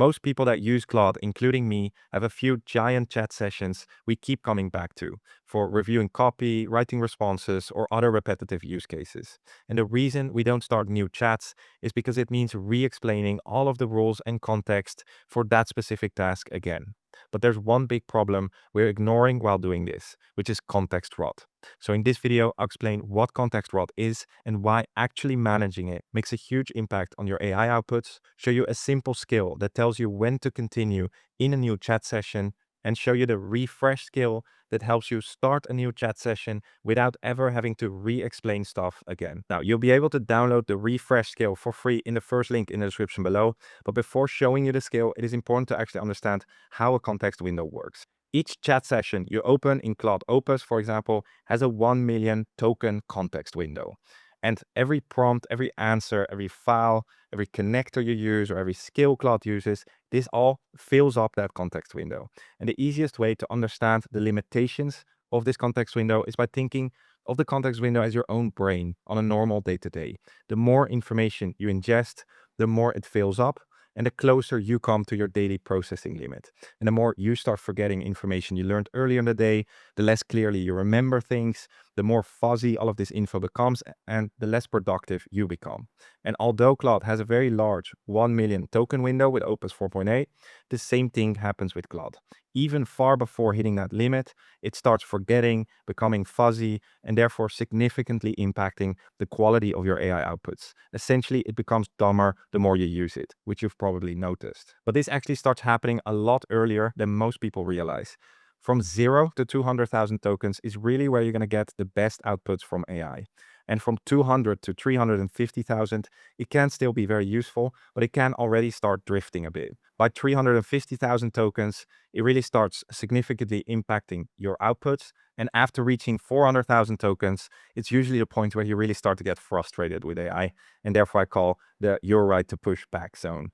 Most people that use Claude, including me, have a few giant chat sessions we keep coming back to for reviewing copy, writing responses, or other repetitive use cases. And the reason we don't start new chats is because it means re-explaining all of the rules and context for that specific task again. But there's one big problem we're ignoring while doing this, which is context rot. So in this video, I'll explain what context rot is and why actually managing it makes a huge impact on your AI outputs, show you a simple skill that tells you when to continue in a new chat session, and show you the refresh skill that helps you start a new chat session without ever having to re-explain stuff again. Now, you'll be able to download the refresh skill for free in the first link in the description below, but before showing you the skill, it is important to actually understand how a context window works. Each chat session you open in Claude Opus, for example, has a 1 million token context window. And every prompt, every answer, every file, every connector you use, or every skill Claude uses, this all fills up that context window. And the easiest way to understand the limitations of this context window is by thinking of the context window as your own brain on a normal day-to-day. The more information you ingest, the more it fills up, and the closer you come to your daily processing limit. And the more you start forgetting information you learned earlier in the day, the less clearly you remember things, the more fuzzy all of this info becomes, and the less productive you become. And although Claude has a very large 1 million token window with Opus 4.8, the same thing happens with Claude. Even far before hitting that limit, it starts forgetting, becoming fuzzy, and therefore significantly impacting the quality of your AI outputs. Essentially, it becomes dumber the more you use it, which you've probably noticed. But this actually starts happening a lot earlier than most people realize. From 0 to 200,000 tokens is really where you're going to get the best outputs from AI. And from 200 to 350,000, it can still be very useful, but it can already start drifting a bit. By 350,000 tokens, it really starts significantly impacting your outputs. And after reaching 400,000 tokens, it's usually the point where you really start to get frustrated with AI. And therefore I call the "you're right to push back" zone.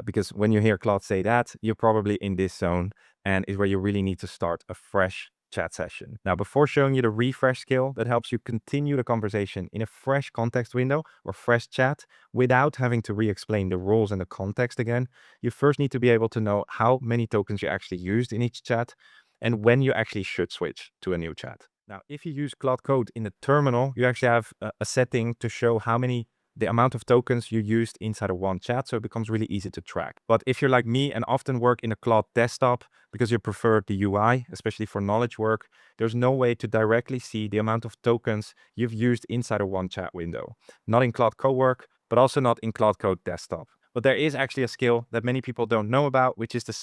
Because when you hear Claude say that, you're probably in this zone and is where you really need to start a fresh chat session. Now, before showing you the refresh skill that helps you continue the conversation in a fresh context window or fresh chat without having to re-explain the rules and the context again, you first need to be able to know how many tokens you actually used in each chat and when you actually should switch to a new chat. Now, if you use Claude Code in the terminal, you actually have a setting to show the amount of tokens you used inside of one chat, so it becomes really easy to track. But if you're like me and often work in a Claude desktop because you prefer the UI, especially for knowledge work, there's no way to directly see the amount of tokens you've used inside of one chat window. Not in Claude Cowork, but also not in Claude Code desktop. But there is actually a skill that many people don't know about, which is the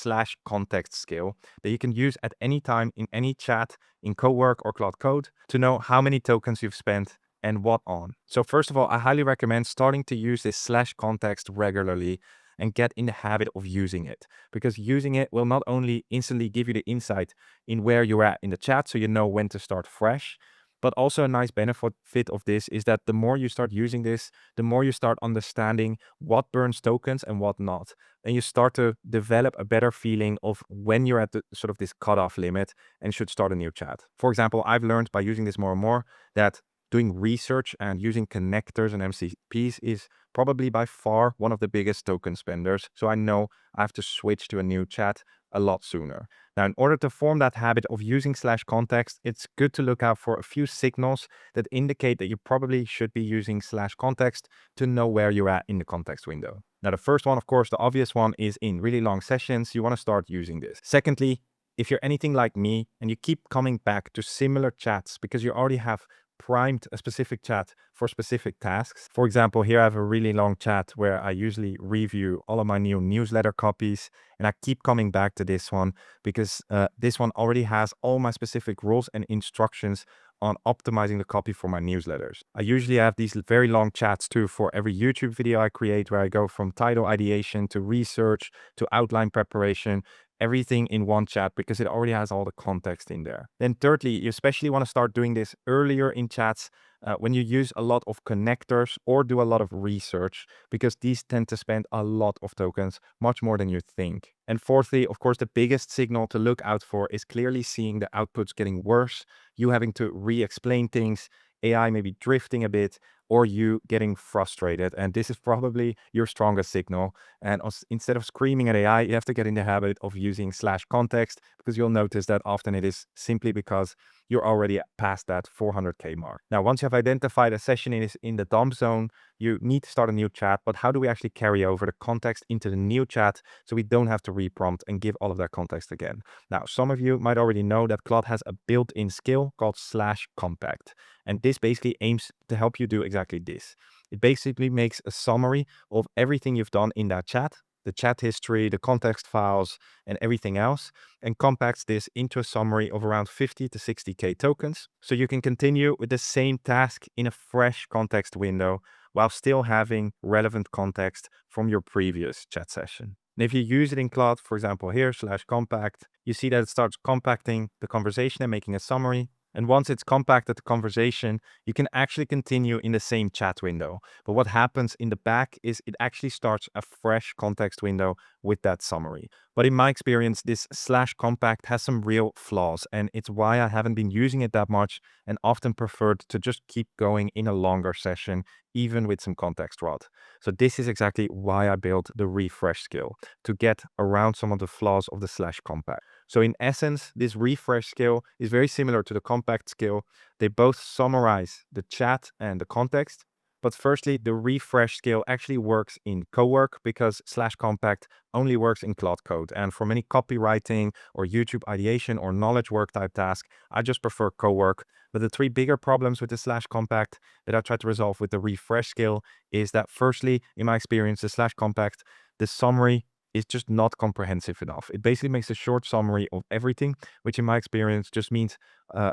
/context skill that you can use at any time in any chat in Cowork or Claude Code to know how many tokens you've spent and what on. So first of all, I highly recommend starting to use this /context regularly and get in the habit of using it, because using it will not only instantly give you the insight in where you're at in the chat so you know when to start fresh, but also a nice benefit of this is that the more you start using this, the more you start understanding what burns tokens and what not. And you start to develop a better feeling of when you're at the sort of this cutoff limit and should start a new chat. For example, I've learned by using this more and more that doing research and using connectors and MCPs is probably by far one of the biggest token spenders. So I know I have to switch to a new chat a lot sooner. Now, in order to form that habit of using /context, it's good to look out for a few signals that indicate that you probably should be using /context to know where you're at in the context window. Now, the first one, of course, the obvious one is in really long sessions, you want to start using this. Secondly, if you're anything like me and you keep coming back to similar chats because you already have primed a specific chat for specific tasks. For example, here I have a really long chat where I usually review all of my new newsletter copies, and I keep coming back to this one because this one already has all my specific rules and instructions on optimizing the copy for my newsletters. I usually have these very long chats too for every YouTube video I create, where I go from title ideation to research to outline preparation, everything in one chat because it already has all the context in there. Then thirdly, you especially want to start doing this earlier in chats when you use a lot of connectors or do a lot of research, because these tend to spend a lot of tokens, much more than you think. And fourthly, of course, the biggest signal to look out for is clearly seeing the outputs getting worse, you having to re-explain things, AI maybe drifting a bit, or you getting frustrated. And this is probably your strongest signal. And instead of screaming at AI, you have to get in the habit of using slash context, because you'll notice that often it is simply because you're already past that 400K mark. Now, once you have identified a session is in the dump zone, you need to start a new chat. But how do we actually carry over the context into the new chat so we don't have to reprompt and give all of that context again? Now, some of you might already know that Claude has a built-in skill called slash compact. And this basically aims to help you do exactly this. It basically makes a summary of everything you've done in that chat, the chat history, the context files, and everything else, and compacts this into a summary of around 50 to 60K tokens. So you can continue with the same task in a fresh context window while still having relevant context from your previous chat session. And if you use it in Claude, for example, here, slash compact, you see that it starts compacting the conversation and making a summary. And once it's compacted the conversation, you can actually continue in the same chat window. But what happens in the back is it actually starts a fresh context window with that summary. But in my experience, this slash compact has some real flaws, and it's why I haven't been using it that much and often preferred to just keep going in a longer session, even with some context rot. So this is exactly why I built the refresh skill, to get around some of the flaws of the slash compact. So in essence, this refresh skill is very similar to the compact skill. They both summarize the chat and the context. But firstly, the refresh skill actually works in cowork because slash compact only works in Claude Code. And for many copywriting or YouTube ideation or knowledge work type task, I just prefer cowork. But the three bigger problems with the slash compact that I try to resolve with the refresh skill is that firstly, in my experience, the slash compact, the summary is just not comprehensive enough. It basically makes a short summary of everything, which in my experience just means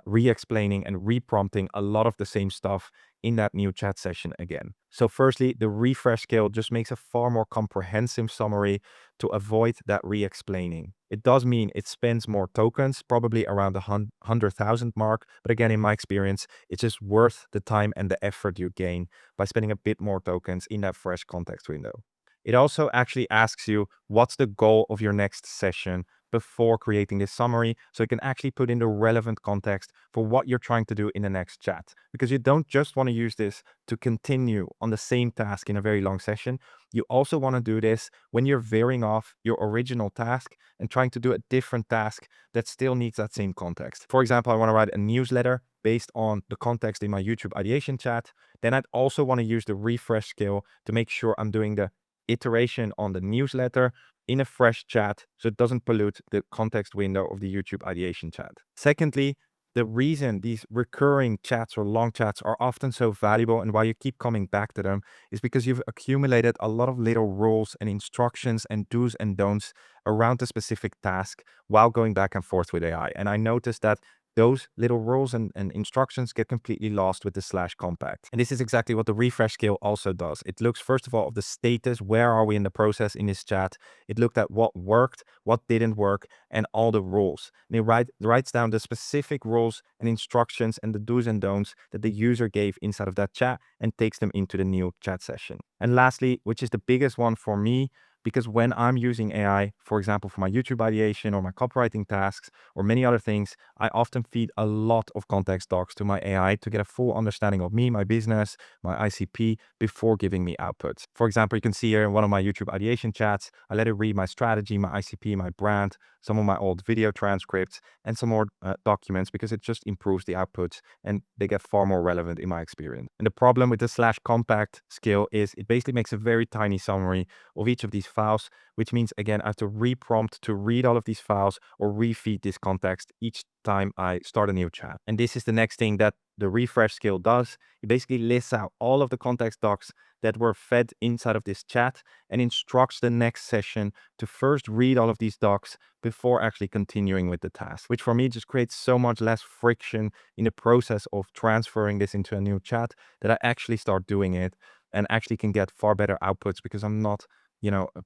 re-explaining and re-prompting a lot of the same stuff in that new chat session again. So firstly, the refresh skill just makes a far more comprehensive summary to avoid that re-explaining. It does mean it spends more tokens, probably around the 100,000 mark. But again, in my experience, it's just worth the time and the effort you gain by spending a bit more tokens in that fresh context window. It also actually asks you what's the goal of your next session before creating this summary, so you can actually put in the relevant context for what you're trying to do in the next chat. Because you don't just want to use this to continue on the same task in a very long session. You also want to do this when you're veering off your original task and trying to do a different task that still needs that same context. For example, I want to write a newsletter based on the context in my YouTube ideation chat. Then I'd also want to use the refresh skill to make sure I'm doing the iteration on the newsletter in a fresh chat so it doesn't pollute the context window of the YouTube ideation chat. Secondly, the reason these recurring chats or long chats are often so valuable and why you keep coming back to them is because you've accumulated a lot of little rules and instructions and do's and don'ts around a specific task while going back and forth with AI. And I noticed that those little rules and instructions get completely lost with the slash compact. And this is exactly what the refresh skill also does. It looks, first of all, of the status. Where are we in the process in this chat? It looked at what worked, what didn't work, and all the rules. And it writes down the specific rules and instructions and the do's and don'ts that the user gave inside of that chat and takes them into the new chat session. And lastly, which is the biggest one for me, because when I'm using AI, for example, for my YouTube ideation or my copywriting tasks or many other things, I often feed a lot of context docs to my AI to get a full understanding of me, my business, my ICP before giving me outputs. For example, you can see here in one of my YouTube ideation chats, I let it read my strategy, my ICP, my brand, some of my old video transcripts, and some more documents, because it just improves the outputs and they get far more relevant in my experience. And the problem with the slash compact skill is it basically makes a very tiny summary of each of these files, which means again, I have to reprompt to read all of these files or refeed this context each time I start a new chat. And this is the next thing that the refresh skill does. It basically lists out all of the context docs that were fed inside of this chat and instructs the next session to first read all of these docs before actually continuing with the task, which for me just creates so much less friction in the process of transferring this into a new chat that I actually start doing it and actually can get far better outputs because I'm not,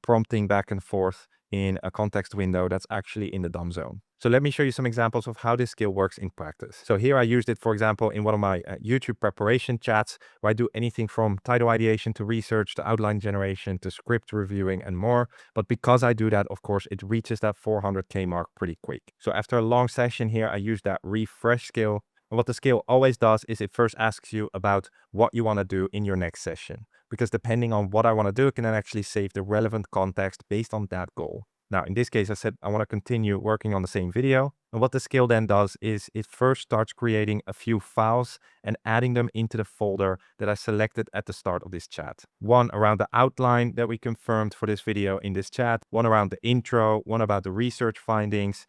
prompting back and forth in a context window that's actually in the dumb zone. So let me show you some examples of how this skill works in practice. So here I used it, for example, in one of my YouTube preparation chats, where I do anything from title ideation to research to outline generation to script reviewing and more. But because I do that, of course, it reaches that 400K mark pretty quick. So after a long session here, I use that refresh skill And what the scale always does is it first asks you about what you want to do in your next session, because depending on what I want to do, it can then actually save the relevant context based on that goal. Now, in this case, I said I want to continue working on the same video. And what the scale then does is it first starts creating a few files and adding them into the folder that I selected at the start of this chat. One around the outline that we confirmed for this video in this chat, one around the intro, one about the research findings,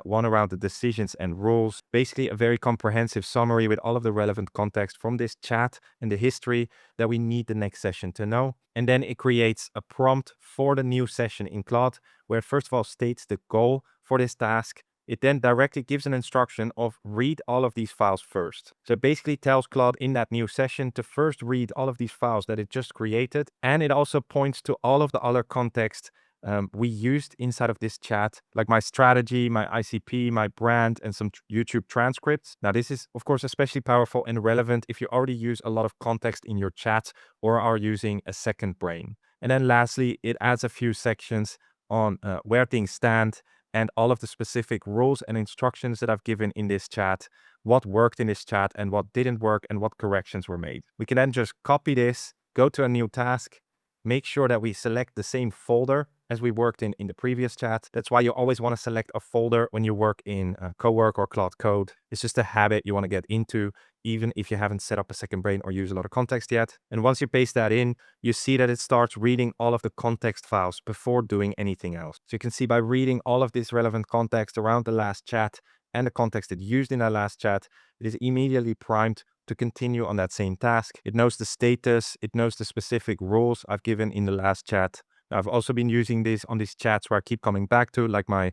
one around the decisions and rules. Basically, a very comprehensive summary with all of the relevant context from this chat and the history that we need the next session to know. And then it creates a prompt for the new session in Claude, where it first of all states the goal for this task. It then directly gives an instruction of read all of these files first. So it basically tells Claude in that new session to first read all of these files that it just created. And it also points to all of the other context we used inside of this chat, like my strategy, my ICP, my brand, and some YouTube transcripts. Now, this is, of course, especially powerful and relevant if you already use a lot of context in your chat or are using a second brain. And then lastly, it adds a few sections on where things stand and all of the specific rules and instructions that I've given in this chat, what worked in this chat and what didn't work and what corrections were made. We can then just copy this, go to a new task, make sure that we select the same folder as we worked in the previous chat. That's why you always want to select a folder when you work in Cowork or Claude Code. It's just a habit you want to get into, even if you haven't set up a second brain or use a lot of context yet. And once you paste that in, you see that it starts reading all of the context files before doing anything else. So you can see by reading all of this relevant context around the last chat and the context it used in that last chat, it is immediately primed to continue on that same task. It knows the status, it knows the specific rules I've given in the last chat. I've also been using this on these chats where I keep coming back to, like my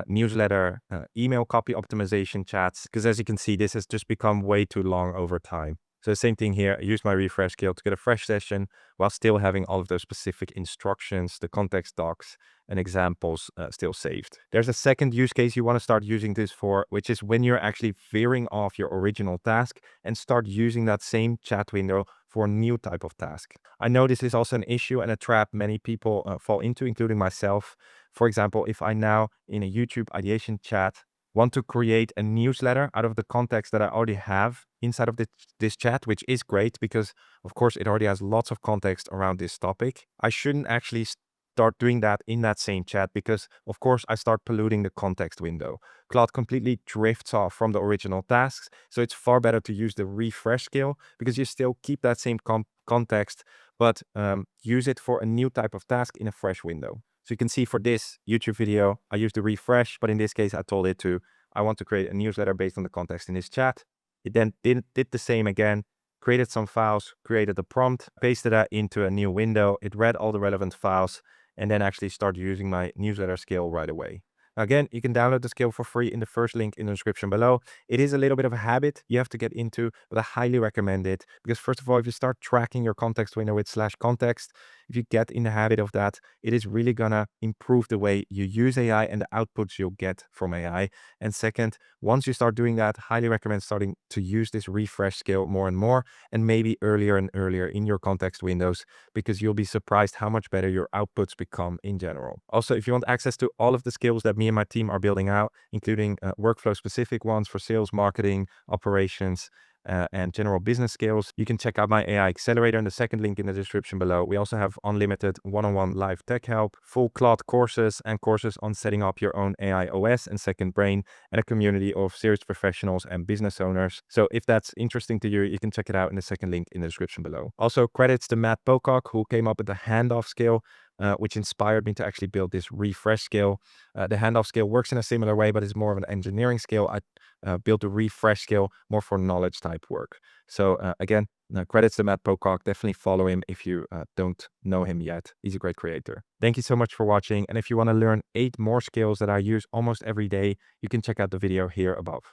newsletter, email copy optimization chats, because as you can see, this has just become way too long over time. So the same thing here, I use my refresh scale to get a fresh session while still having all of those specific instructions, the context docs and examples still saved. There's a second use case you want to start using this for, which is when you're actually veering off your original task and start using that same chat window for a new type of task. I know this is also an issue and a trap many people fall into, including myself. For example, if I now in a YouTube ideation chat want to create a newsletter out of the context that I already have inside of this chat, which is great because of course it already has lots of context around this topic. I shouldn't actually start doing that in that same chat because of course I start polluting the context window. Claude completely drifts off from the original tasks. So it's far better to use the refresh scale because you still keep that same context, but use it for a new type of task in a fresh window. So you can see for this YouTube video, I used the refresh, but in this case, I told it I want to create a newsletter based on the context in this chat. It then did the same again, created some files, created a prompt, pasted that into a new window. It read all the relevant files and then actually started using my newsletter scale right away. Again, you can download the scale for free in the first link in the description below. It is a little bit of a habit you have to get into, but I highly recommend it because first of all, if you start tracking your context window with /context, if you get in the habit of that, it is really gonna improve the way you use AI and the outputs you'll get from AI. And second, once you start doing that, highly recommend starting to use this refresh scale more and more, and maybe earlier and earlier in your context windows, because you'll be surprised how much better your outputs become in general. Also, if you want access to all of the skills that me and my team are building out, including workflow specific ones for sales, marketing, operations, and general business skills, you can check out my AI Accelerator in the second link in the description below. We also have unlimited one-on-one live tech help, full Claude courses, and courses on setting up your own AI OS and second brain, and a community of serious professionals and business owners. So if that's interesting to you, you can check it out in the second link in the description below. Also, credits to Matt Pocock, who came up with the handoff scale, which inspired me to actually build this refresh scale. The handoff scale works in a similar way, but it's more of an engineering scale. I built a refresh scale more for knowledge type work. So again, credits to Matt Pocock. Definitely follow him if you don't know him yet. He's a great creator. Thank you so much for watching. And if you want to learn 8 more skills that I use almost every day, you can check out the video here above.